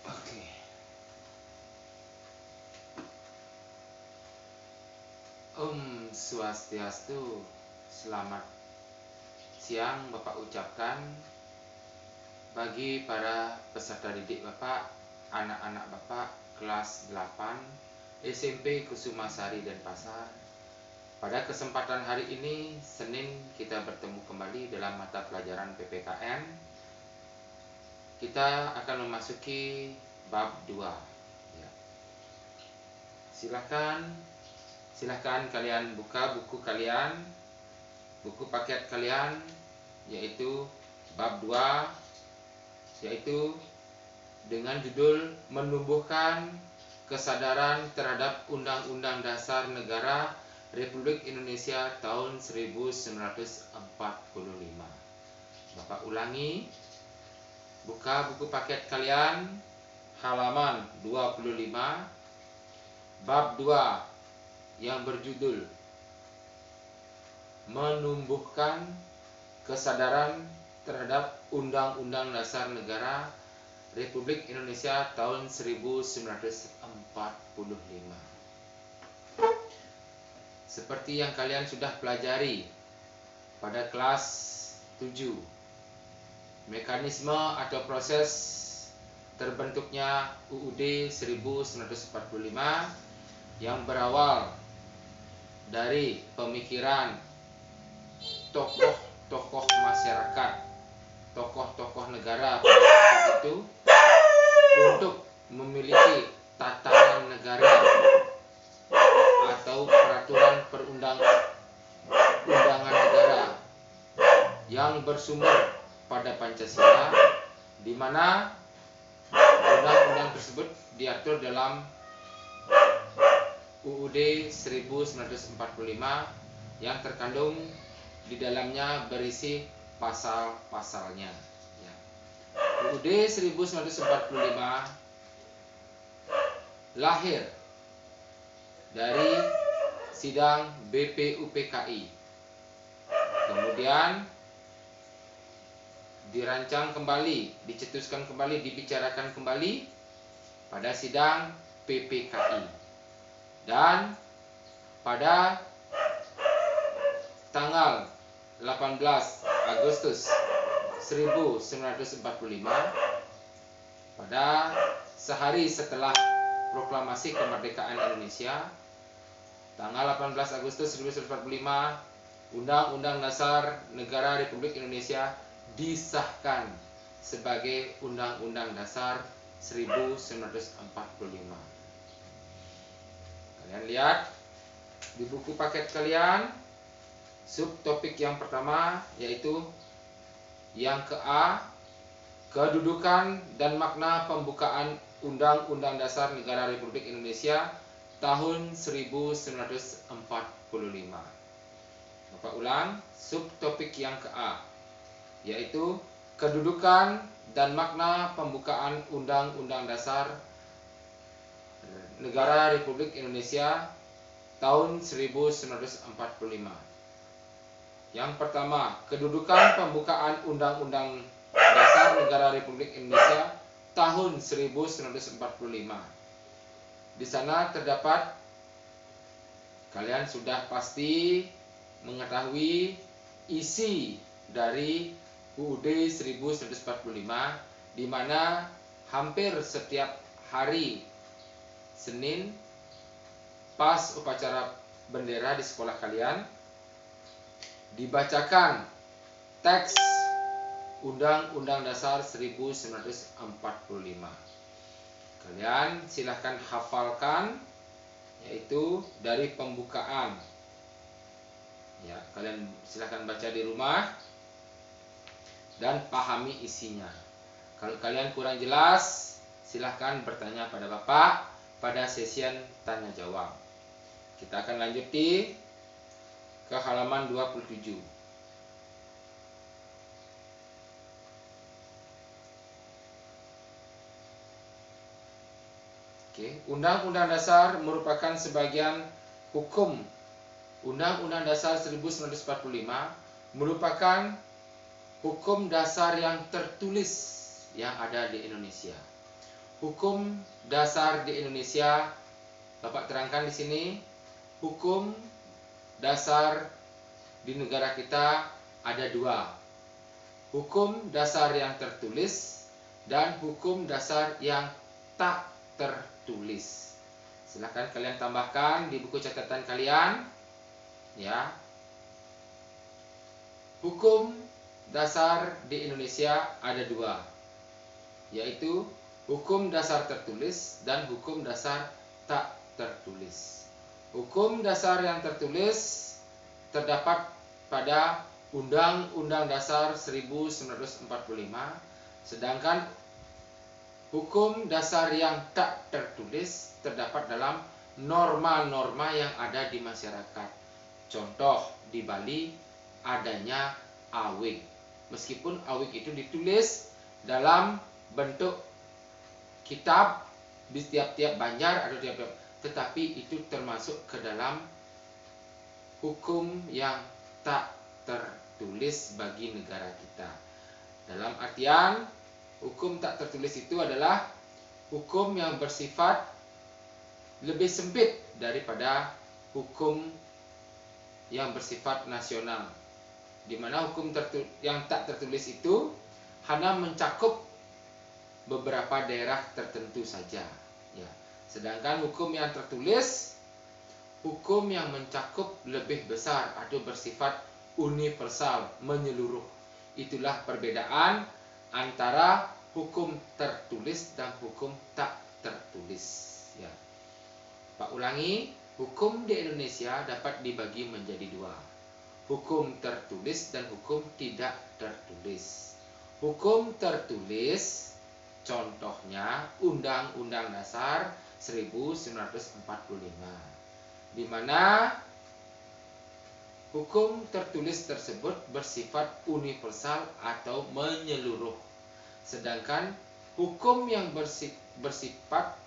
Oke. Om Swastiastu. Selamat siang Bapak ucapkan bagi para peserta didik Bapak, anak-anak Bapak kelas 8 SMP Kusumasari Denpasar. Pada kesempatan hari ini, Senin, kita bertemu kembali dalam mata pelajaran PPKN. Kita akan memasuki bab 2. Ya. Silahkan kalian buka buku kalian, buku paket kalian, yaitu bab 2, yaitu dengan judul Menumbuhkan Kesadaran Terhadap Undang-Undang Dasar Negara Republik Indonesia tahun 1945. Bapak ulangi, buka buku paket kalian, halaman 25, bab 2 yang berjudul Menumbuhkan Kesadaran Terhadap Undang-Undang Dasar Negara Republik Indonesia tahun 1945. Seperti yang kalian sudah pelajari pada kelas 7, mekanisme atau proses terbentuknya UUD 1945 yang berawal dari pemikiran tokoh-tokoh masyarakat, tokoh-tokoh negara pada waktu itu untuk memiliki tatanan negara atau peraturan perundang-undangan negara yang bersumber pada Pancasila, di mana undang-undang tersebut diatur dalam UUD 1945 yang terkandung di dalamnya berisi pasal-pasalnya. Ya. UUD 1945 lahir dari sidang BPUPKI, kemudian dirancang kembali, dicetuskan kembali, dibicarakan kembali pada sidang PPKI, dan pada tanggal 18 Agustus 1945, pada sehari setelah proklamasi kemerdekaan Indonesia, tanggal 18 Agustus 1945, Undang-Undang Dasar Negara Republik Indonesia disahkan sebagai Undang-Undang Dasar 1945. Kalian lihat di buku paket kalian, subtopik yang pertama yaitu yang ke A, kedudukan dan makna pembukaan Undang-Undang Dasar Negara Republik Indonesia tahun 1945. Bapak ulang, subtopik yang ke A yaitu kedudukan dan makna pembukaan Undang-Undang Dasar Negara Republik Indonesia tahun 1945. Yang pertama, kedudukan pembukaan Undang-Undang Dasar Negara Republik Indonesia tahun 1945. Di sana terdapat, kalian sudah pasti mengetahui isi dari UUD 1945, di mana hampir setiap hari Senin pas upacara bendera di sekolah kalian dibacakan teks Undang-Undang Dasar 1945. Kalian silahkan hafalkan, yaitu dari pembukaan. Ya, kalian silahkan baca di rumah dan pahami isinya. Kalau kalian kurang jelas, silahkan bertanya pada Bapak pada sesian tanya jawab. Kita akan lanjuti ke halaman 27. Oke, Undang-Undang Dasar merupakan sebagian hukum. Undang-Undang Dasar 1945 merupakan hukum dasar yang tertulis yang ada di Indonesia. hukum dasar di Indonesia, Bapak terangkan di sini, hukum dasar di negara kita ada dua. Hukum dasar yang tertulis dan hukum dasar yang tak tertulis. Silahkan kalian tambahkan di buku catatan kalian, ya. Hukum dasar di Indonesia ada dua, yaitu hukum dasar tertulis dan hukum dasar tak tertulis. Hukum dasar yang tertulis terdapat pada Undang-Undang Dasar 1945, sedangkan hukum dasar yang tak tertulis terdapat dalam norma-norma yang ada di masyarakat. Contoh, di Bali adanya awik. Meskipun awik itu ditulis dalam bentuk kitab di tiap-tiap banjar atau tiap-tiap, tetapi itu termasuk ke dalam hukum yang tak tertulis bagi negara kita. Dalam artian, hukum tak tertulis itu adalah hukum yang bersifat lebih sempit daripada hukum yang bersifat nasional, di mana hukum yang tak tertulis itu hanya mencakup beberapa daerah tertentu saja, ya. Sedangkan hukum yang tertulis, hukum yang mencakup lebih besar atau bersifat universal, menyeluruh. Itulah perbedaan antara hukum tertulis dan hukum tak tertulis, ya. Pak ulangi, hukum di Indonesia dapat dibagi menjadi dua, hukum tertulis dan hukum tidak tertulis. Hukum tertulis contohnya Undang-Undang Dasar 1945, di mana hukum tertulis tersebut bersifat universal atau menyeluruh. Sedangkan hukum yang bersifat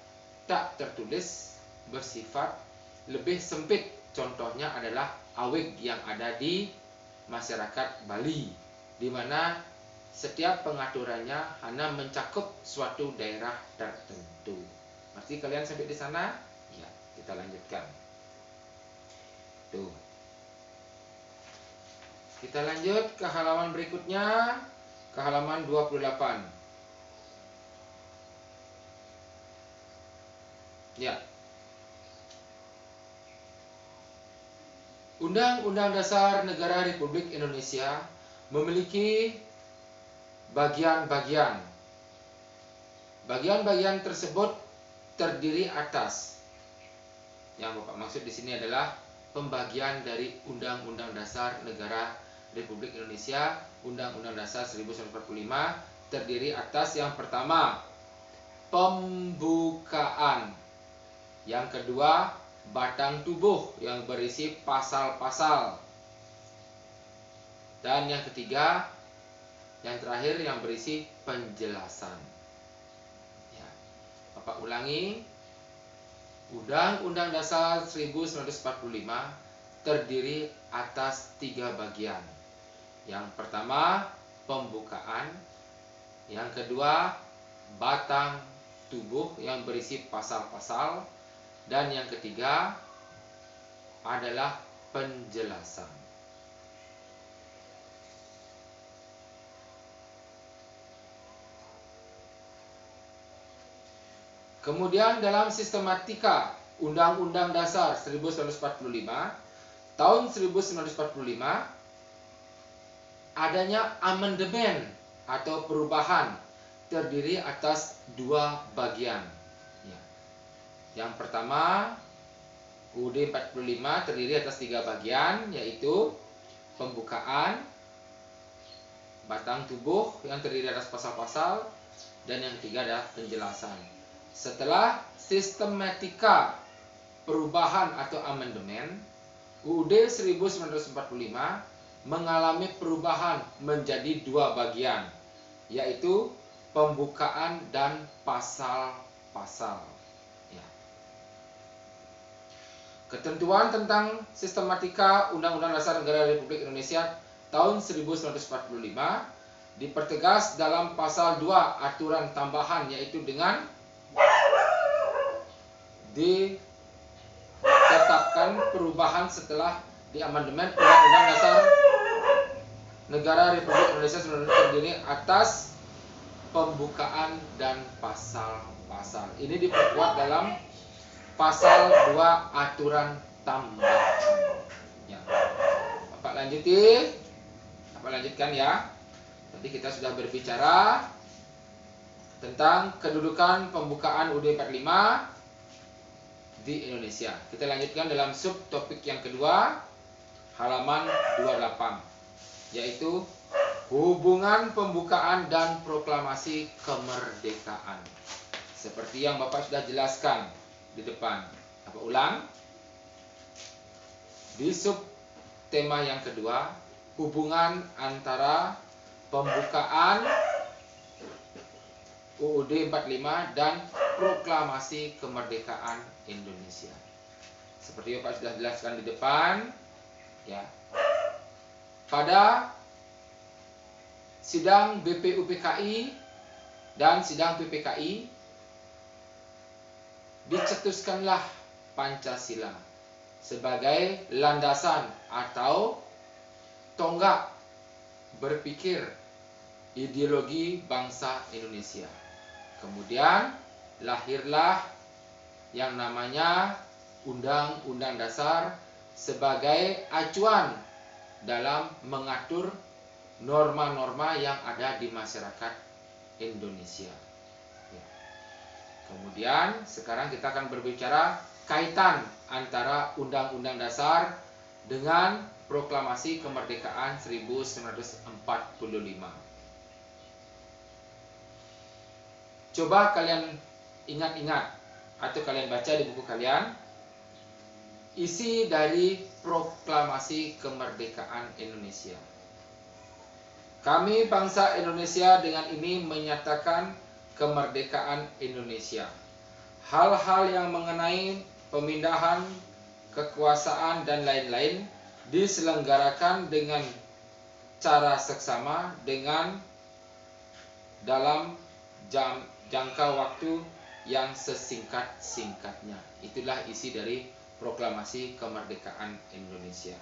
tak tertulis bersifat lebih sempit. Contohnya adalah awik yang ada di masyarakat Bali, di mana setiap pengaturannya hanya mencakup suatu daerah tertentu. Berarti kalian sampai di sana? Ya, kita lanjutkan. Tuh. Kita lanjut ke halaman berikutnya, ke halaman 28. Ya. Undang-Undang Dasar Negara Republik Indonesia memiliki bagian-bagian. Bagian-bagian tersebut terdiri atas, yang Bapak maksud di sini adalah pembagian dari Undang-Undang Dasar Negara Republik Indonesia, Undang-Undang Dasar 1945 terdiri atas yang pertama, pembukaan. Yang kedua, batang tubuh yang berisi pasal-pasal. Dan yang ketiga, yang terakhir yang berisi penjelasan. Ya. Bapak ulangi, Undang-Undang Dasar 1945 terdiri atas 3 bagian. Yang pertama, pembukaan. Yang kedua, batang tubuh yang berisi pasal-pasal. Dan yang ketiga adalah penjelasan. Kemudian dalam sistematika Undang-Undang Dasar 1945 tahun 1945 adanya amandemen atau perubahan terdiri atas 2 bagian. Yang pertama, UUD 45 terdiri atas 3 bagian, yaitu pembukaan, batang tubuh yang terdiri atas pasal-pasal, dan yang ketiga adalah penjelasan. Setelah sistematika perubahan atau amandemen, UUD 1945 mengalami perubahan menjadi 2 bagian, yaitu pembukaan dan pasal-pasal. Ketentuan tentang sistematika Undang-Undang Dasar Negara Republik Indonesia tahun 1945 dipertegas dalam pasal 2 aturan tambahan, yaitu dengan ditetapkan perubahan setelah diamandemen Undang-Undang Dasar Negara Republik Indonesia terdiri atas pembukaan dan pasal-pasal. Ini diperkuat dalam pasal 2 aturan tambahan. Ya. Bapak lanjutkan ya. Tadi kita sudah berbicara tentang kedudukan pembukaan UUD 45 di Indonesia. Kita lanjutkan dalam subtopik yang kedua, halaman 28, yaitu hubungan pembukaan dan proklamasi kemerdekaan. Seperti yang Bapak sudah jelaskan di depan. Bapak ulang. Di subtema yang kedua, hubungan antara pembukaan UUD 45 dan proklamasi kemerdekaan Indonesia. Seperti Bapak sudah jelaskan di depan, ya. Pada sidang BPUPKI dan sidang PPKI dicetuskanlah Pancasila sebagai landasan atau tonggak berpikir ideologi bangsa Indonesia. Kemudian lahirlah yang namanya Undang-Undang Dasar sebagai acuan dalam mengatur norma-norma yang ada di masyarakat Indonesia. Ya. Kemudian sekarang kita akan berbicara kaitan antara Undang-Undang Dasar dengan Proklamasi Kemerdekaan 1945. Coba kalian ingat-ingat atau kalian baca di buku kalian isi dari Proklamasi Kemerdekaan Indonesia. Kami bangsa Indonesia dengan ini menyatakan kemerdekaan Indonesia. Hal-hal yang mengenai pemindahan kekuasaan dan lain-lain diselenggarakan dengan cara seksama dengan dalam jangka waktu yang sesingkat-singkatnya. Itulah isi dari Proklamasi Kemerdekaan Indonesia.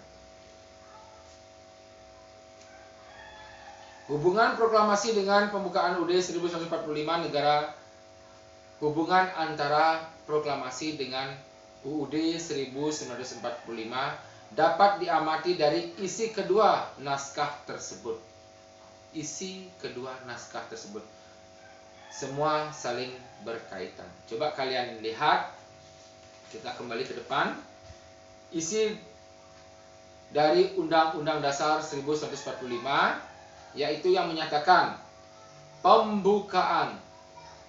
Hubungan proklamasi dengan pembukaan UUD 1945 negara. Hubungan antara proklamasi dengan UUD 1945 dapat diamati dari isi kedua naskah tersebut. Isi kedua naskah tersebut semua saling berkaitan. Coba kalian lihat, kita kembali ke depan. Isi dari Undang-Undang Dasar 1945 yaitu yang menyatakan pembukaan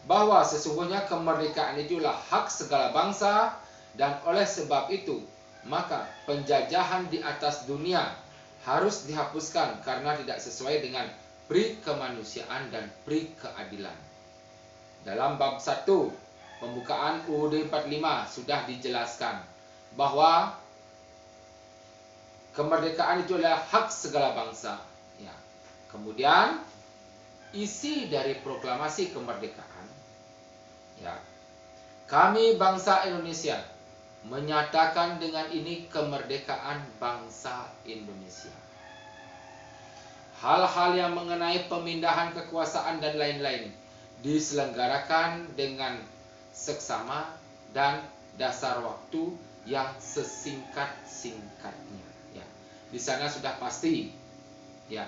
bahwa sesungguhnya kemerdekaan itulah hak segala bangsa dan oleh sebab itu maka penjajahan di atas dunia harus dihapuskan karena tidak sesuai dengan pri kemanusiaan dan pri keadilan. Dalam bab 1 pembukaan UUD 45 sudah dijelaskan bahwa kemerdekaan itu adalah hak segala bangsa. Ya. Kemudian isi dari proklamasi kemerdekaan, ya, kami bangsa Indonesia menyatakan dengan ini kemerdekaan bangsa Indonesia. Hal-hal yang mengenai pemindahan kekuasaan dan lain-lain diselenggarakan dengan seksama dan dasar waktu yang sesingkat-singkatnya. Ya, di sana sudah pasti, ya,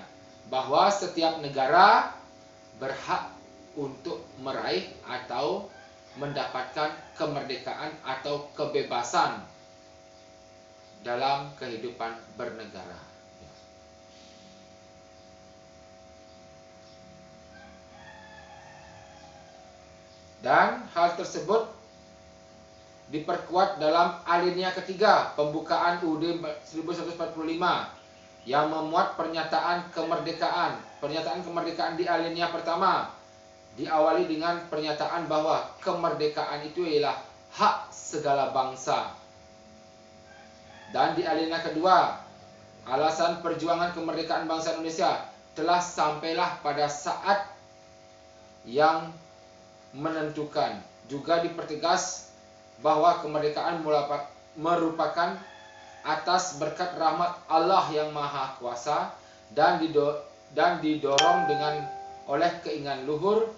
bahwa setiap negara berhak untuk meraih atau mendapatkan kemerdekaan atau kebebasan dalam kehidupan bernegara. Dan hal tersebut diperkuat dalam alinea ketiga pembukaan UUD 1945 yang memuat pernyataan kemerdekaan. Pernyataan kemerdekaan di alinea pertama diawali dengan pernyataan bahwa kemerdekaan itu ialah hak segala bangsa. Dan di alinea kedua, alasan perjuangan kemerdekaan bangsa Indonesia telah sampailah pada saat yang menentukan. Juga dipertegas bahwa kemerdekaan merupakan atas berkat rahmat Allah yang Maha Kuasa dan didorong oleh keinginan luhur.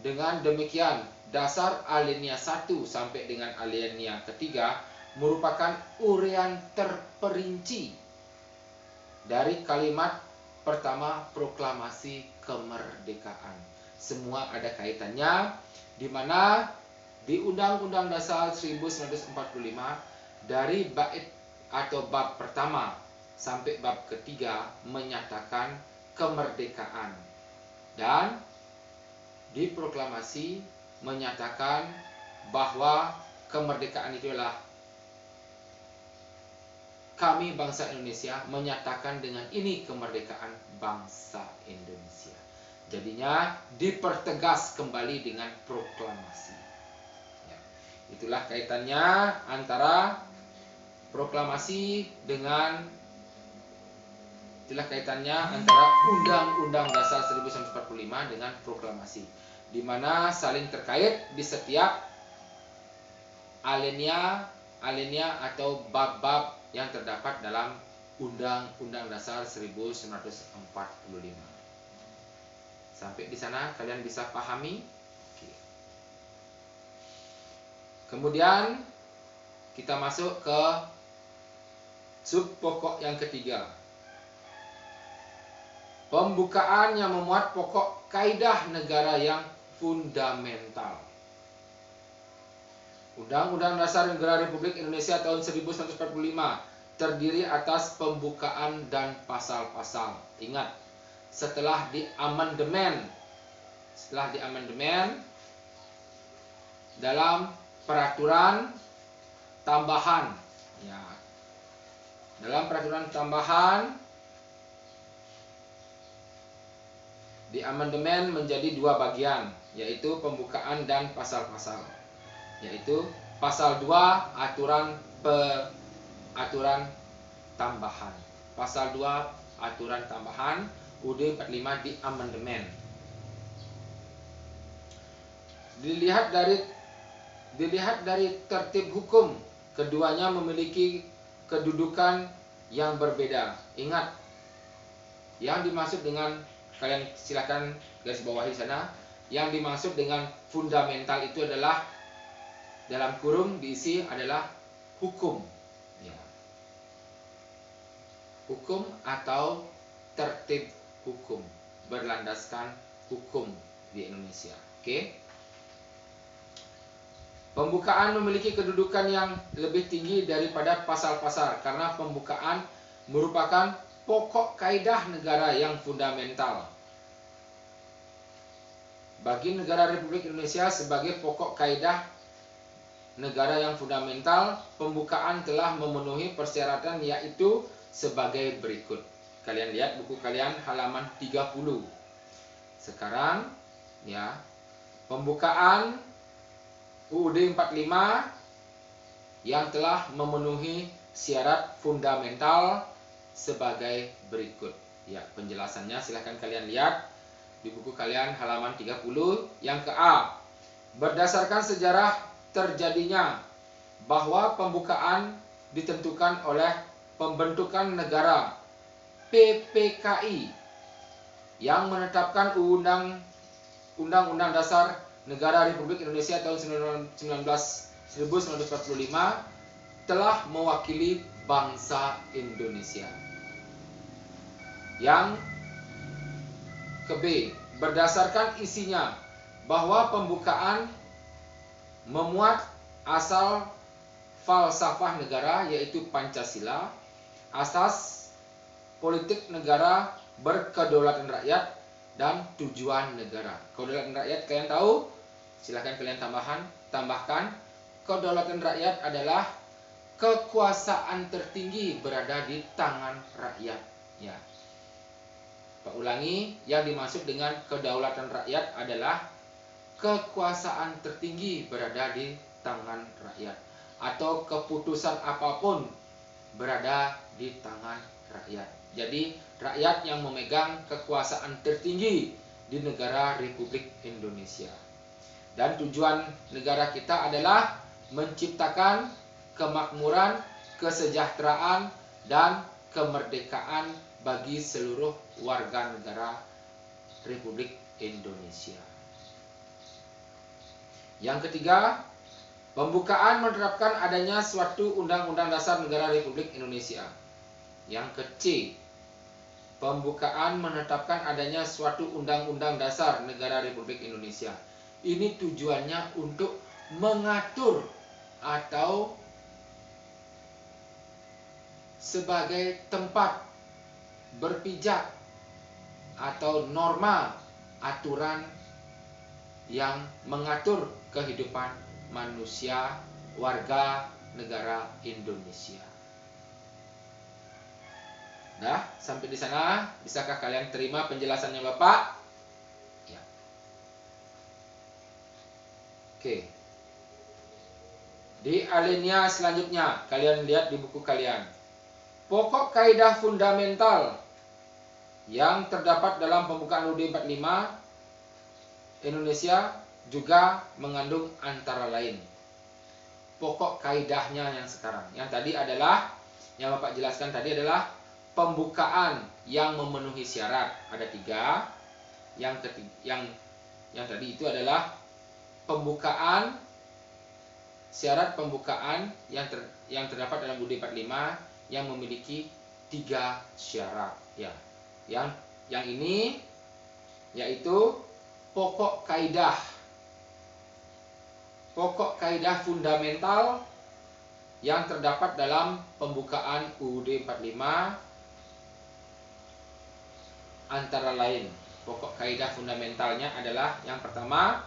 Dengan demikian, dasar alinea 1 sampai dengan alinea ketiga merupakan uraian terperinci dari kalimat pertama proklamasi kemerdekaan. Semua ada kaitannya, di mana di Undang-Undang Dasar 1945 dari bait atau bab pertama sampai bab ketiga menyatakan kemerdekaan, dan di proklamasi menyatakan bahwa kemerdekaan itu adalah kami bangsa Indonesia menyatakan dengan ini kemerdekaan bangsa Indonesia. Jadinya dipertegas kembali dengan proklamasi. Ya, itulah kaitannya antara proklamasi dengan antara Undang-Undang Dasar 1945 dengan proklamasi, di mana saling terkait di setiap alinea atau bab-bab yang terdapat dalam Undang-Undang Dasar 1945. Sampai di sana kalian bisa pahami? Oke. Kemudian kita masuk ke sub pokok yang ketiga. Pembukaan yang memuat pokok kaidah negara yang fundamental. Undang-Undang Dasar Negara Republik Indonesia tahun 1945 terdiri atas pembukaan dan pasal-pasal. Ingat, setelah diamandemen dalam peraturan tambahan, ya, dalam peraturan tambahan diamandemen menjadi dua bagian, yaitu pembukaan dan pasal-pasal. Yaitu pasal 2 aturan tambahan. Pasal 2 aturan tambahan UUD 45 di amandemen. Dilihat dari tertib hukum, keduanya memiliki kedudukan yang berbeda. Ingat, yang dimaksud dengan, kalian silakan garis bawahi sana, yang dimaksud dengan fundamental itu adalah dalam kurung diisi adalah hukum, ya. Hukum atau tertib hukum, berlandaskan hukum di Indonesia. Oke. Pembukaan memiliki kedudukan yang lebih tinggi daripada pasal-pasal karena pembukaan merupakan pokok kaidah negara yang fundamental. Bagi negara Republik Indonesia sebagai pokok kaidah negara yang fundamental, pembukaan telah memenuhi persyaratan, yaitu sebagai berikut. Kalian lihat buku kalian halaman 30. Sekarang, ya, pembukaan UUD 45 yang telah memenuhi syarat fundamental sebagai berikut. Ya, penjelasannya silahkan kalian lihat di buku kalian halaman 30. Yang ke A, berdasarkan sejarah terjadinya bahwa pembukaan ditentukan oleh pembentukan negara PPKI yang menetapkan Undang-Undang Dasar Negara Republik Indonesia tahun 1945 telah mewakili bangsa Indonesia. Yang ke B, berdasarkan isinya bahwa pembukaan memuat asal falsafah negara, yaitu Pancasila, asas politik negara, berkedaulatan rakyat, dan tujuan negara. Kedaulatan rakyat kalian tahu? Silahkan kalian tambahkan. Kedaulatan rakyat adalah kekuasaan tertinggi berada di tangan rakyat. Ya. Pak ulangi, yang dimaksud dengan kedaulatan rakyat adalah kekuasaan tertinggi berada di tangan rakyat, atau keputusan apapun berada di tangan rakyat. Jadi rakyat yang memegang kekuasaan tertinggi di negara Republik Indonesia. Dan tujuan negara kita adalah menciptakan kemakmuran, kesejahteraan, dan kemerdekaan bagi seluruh warga negara Republik Indonesia. Yang ketiga, pembukaan menerapkan adanya suatu Undang-Undang Dasar Negara Republik Indonesia. Yang ke-C, pembukaan menetapkan adanya suatu Undang-Undang Dasar Negara Republik Indonesia. Ini tujuannya untuk mengatur atau sebagai tempat berpijak atau norma aturan yang mengatur kehidupan manusia warga negara Indonesia. Nah, sampai di sana bisakah kalian terima penjelasannya Bapak? Ya. Oke. Di alinea selanjutnya, kalian lihat di buku kalian. Pokok kaidah fundamental yang terdapat dalam pembukaan UUD 45 Indonesia juga mengandung antara lain pokok kaidahnya yang sekarang. Yang tadi adalah, yang Bapak jelaskan tadi adalah pembukaan yang memenuhi syarat. Ada 3. Yang tadi itu adalah pembukaan, syarat pembukaan yang terdapat dalam UUD 45 yang memiliki 3 syarat. Ya. Yang ini yaitu pokok kaidah fundamental yang terdapat dalam pembukaan UUD 45 antara lain. Pokok kaidah fundamentalnya adalah yang pertama,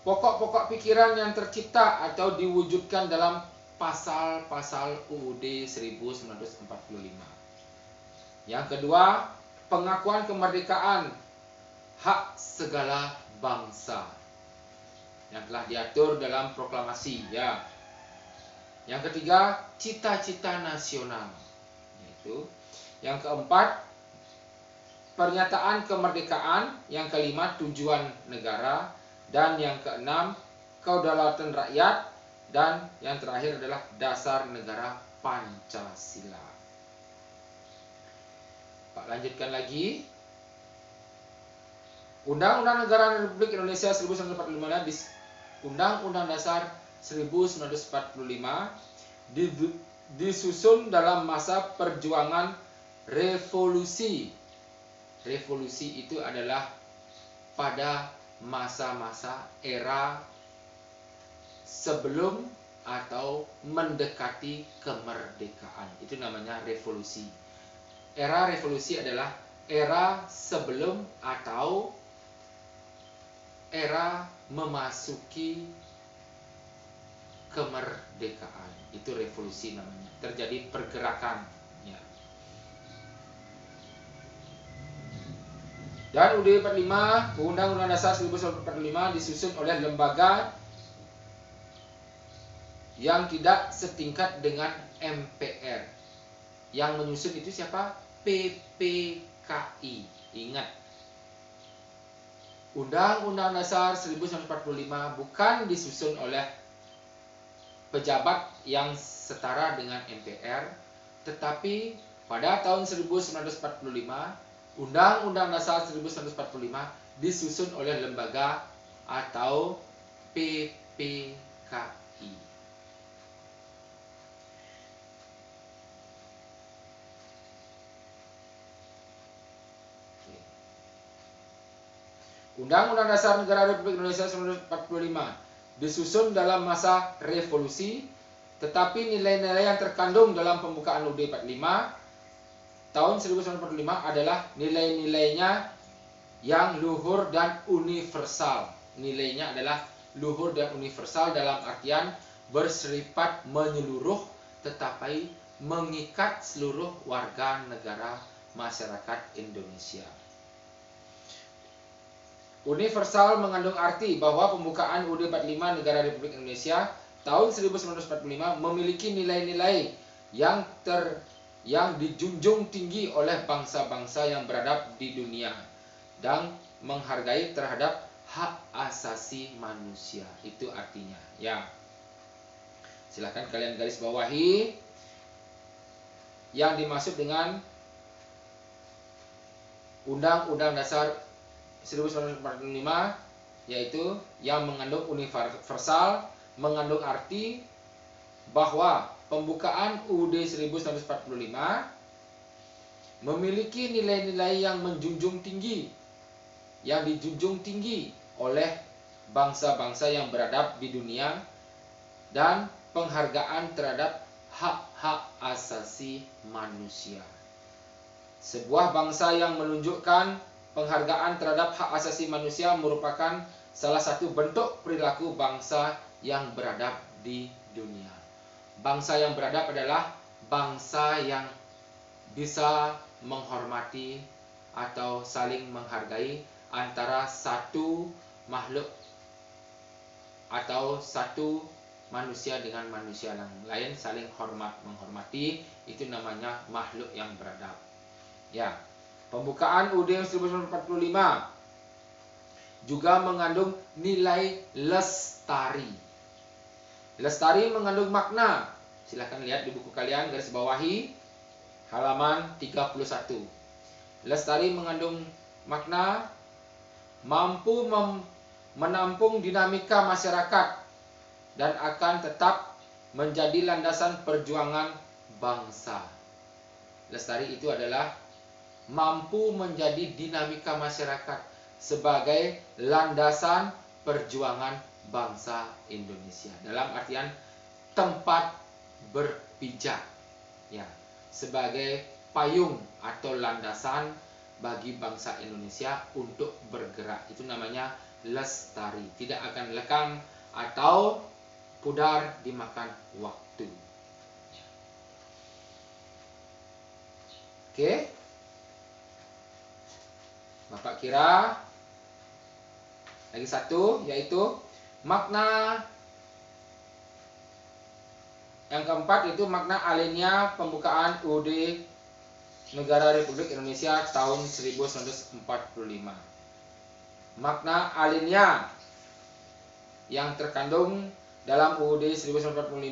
pokok-pokok pikiran yang tercipta atau diwujudkan dalam pasal-pasal UUD 1945. Yang kedua, pengakuan kemerdekaan hak segala bangsa yang telah diatur dalam proklamasi, ya. Yang ketiga, cita-cita nasional, yaitu. Yang keempat, pernyataan kemerdekaan. Yang kelima, tujuan negara. Dan yang keenam, kedaulatan rakyat. Dan yang terakhir adalah dasar negara Pancasila. Pak lanjutkan lagi. Undang-Undang Negara Republik Indonesia 1945, Undang-Undang Dasar 1945 disusun dalam masa perjuangan revolusi. Revolusi itu adalah pada masa-masa era sebelum atau mendekati kemerdekaan. Itu namanya revolusi. Era revolusi adalah era sebelum atau era memasuki kemerdekaan. Itu revolusi namanya. Terjadi pergerakan, ya. Dan UUD 45, Undang-Undang Dasar 1945 disusun oleh lembaga yang tidak setingkat dengan MPR. Yang menyusun itu siapa? PPKI. Ingat, Undang-Undang Dasar 1945 bukan disusun oleh pejabat yang setara dengan MPR, tetapi pada tahun 1945 Undang-Undang Dasar 1945 disusun oleh lembaga atau PPKI. Undang-Undang Dasar Negara Republik Indonesia 1945 disusun dalam masa revolusi, tetapi nilai-nilai yang terkandung dalam pembukaan UUD 45 tahun 1945 adalah nilai-nilainya yang luhur dan universal. Nilainya adalah luhur dan universal dalam artian bersifat menyeluruh, tetapi mengikat seluruh warga negara masyarakat Indonesia. Universal mengandung arti bahwa pembukaan UUD 45 Negara Republik Indonesia tahun 1945 memiliki nilai-nilai yang dijunjung tinggi oleh bangsa-bangsa yang beradab di dunia dan menghargai terhadap hak asasi manusia. Itu artinya, ya. Silahkan kalian garis bawahi yang dimaksud dengan Undang-Undang Dasar 1945, yaitu yang mengandung universal, mengandung arti bahwa pembukaan UUD 1945 memiliki nilai-nilai yang menjunjung tinggi, yang dijunjung tinggi oleh bangsa-bangsa yang beradab di dunia, dan penghargaan terhadap hak-hak asasi manusia. Sebuah bangsa yang menunjukkan penghargaan terhadap hak asasi manusia merupakan salah satu bentuk perilaku bangsa yang beradab di dunia. Bangsa yang beradab adalah bangsa yang bisa menghormati atau saling menghargai antara satu makhluk atau satu manusia dengan manusia yang lain, saling menghormati, itu namanya makhluk yang beradab. Ya, pembukaan UUD 1945 juga mengandung nilai lestari. Lestari mengandung makna. Silahkan lihat di buku kalian, garis bawahi halaman 31. Lestari mengandung makna mampu menampung dinamika masyarakat dan akan tetap menjadi landasan perjuangan bangsa. Lestari itu adalah mampu menjadi dinamika masyarakat sebagai landasan perjuangan bangsa Indonesia. Dalam artian tempat berpijak, ya, sebagai payung atau landasan bagi bangsa Indonesia untuk bergerak. Itu namanya lestari. Tidak akan lekang atau pudar dimakan waktu. Oke. Bapak kira lagi satu, yaitu makna yang keempat, itu makna alinea pembukaan UUD Negara Republik Indonesia tahun 1945. Makna alinea yang terkandung dalam UUD 1945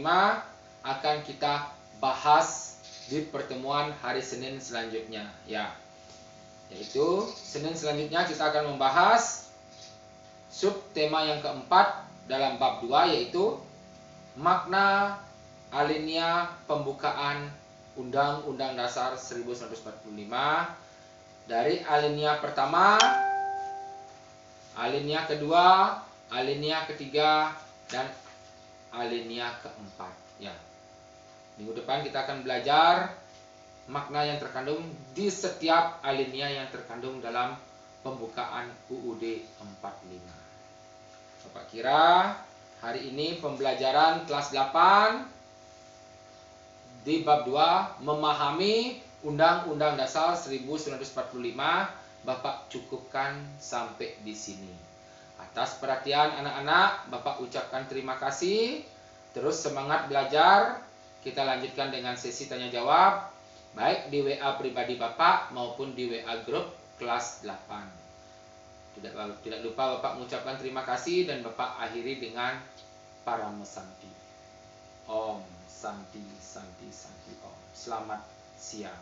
akan kita bahas di pertemuan hari Senin selanjutnya, ya. Yaitu Senin selanjutnya kita akan membahas subtema yang keempat dalam bab 2, yaitu makna alinea pembukaan Undang-Undang Dasar 1945 dari alinea pertama, alinea kedua, alinea ketiga, dan alinea keempat, ya. Minggu depan kita akan belajar makna yang terkandung di setiap alinea yang terkandung dalam pembukaan UUD 45. Bapak kira hari ini pembelajaran kelas 8 di bab 2 memahami Undang-Undang Dasar 1945 Bapak cukupkan sampai di sini. Atas perhatian anak-anak, Bapak ucapkan terima kasih. Terus semangat belajar. Kita lanjutkan dengan sesi tanya jawab, baik di WA pribadi Bapak maupun di WA grup kelas 8. Tidak lupa Bapak mengucapkan terima kasih dan Bapak akhiri dengan Parama Santi. Om Santi Santi Santi Om. Selamat siang.